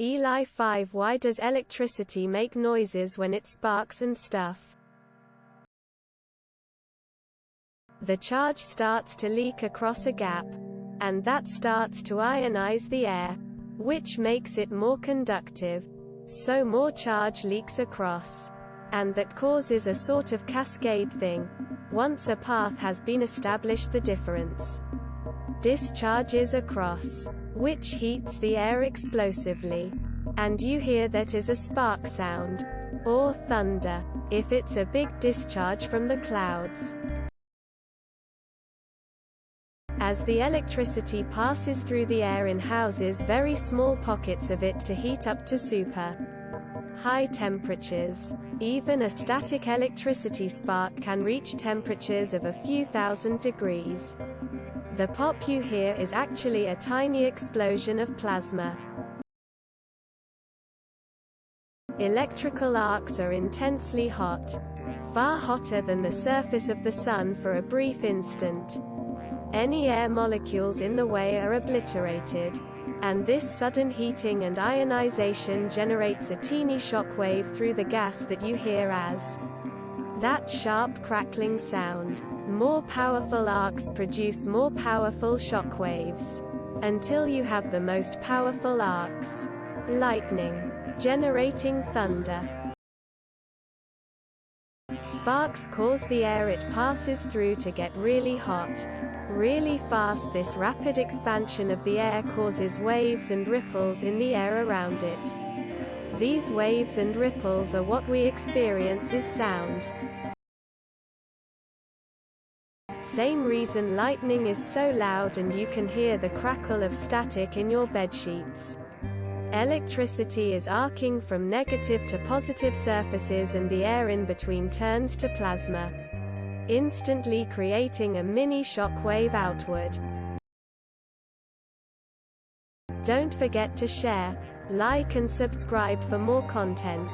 eli5 Why does electricity make noises when it sparks and stuff? The charge starts to leak across a gap, and that starts to ionize the air, which makes it more conductive, so more charge leaks across. And that causes a sort of cascade thing. Once a path has been established, the difference discharges across, which heats the air explosively. And you hear that as a spark sound, or thunder, if it's a big discharge from the clouds. As the electricity passes through the air in houses, very small pockets of it to heat up to super high temperatures. Even a static electricity spark can reach temperatures of a few thousand degrees. The pop you hear is actually a tiny explosion of plasma. Electrical arcs are intensely hot, far hotter than the surface of the sun for a brief instant. Any air molecules in the way are obliterated, and this sudden heating and ionization generates a teeny shock wave through the gas that you hear as that sharp crackling sound. More powerful arcs produce more powerful shock waves, until you have the most powerful arcs, lightning, generating thunder. Sparks cause the air it passes through to get really hot, really fast. This rapid expansion of the air causes waves and ripples in the air around it. These waves and ripples are what we experience as sound. Same reason lightning is so loud and you can hear the crackle of static in your bedsheets. Electricity is arcing from negative to positive surfaces, and the air in between turns to plasma, instantly creating a mini shock wave outward. Don't forget to share, like and subscribe for more content.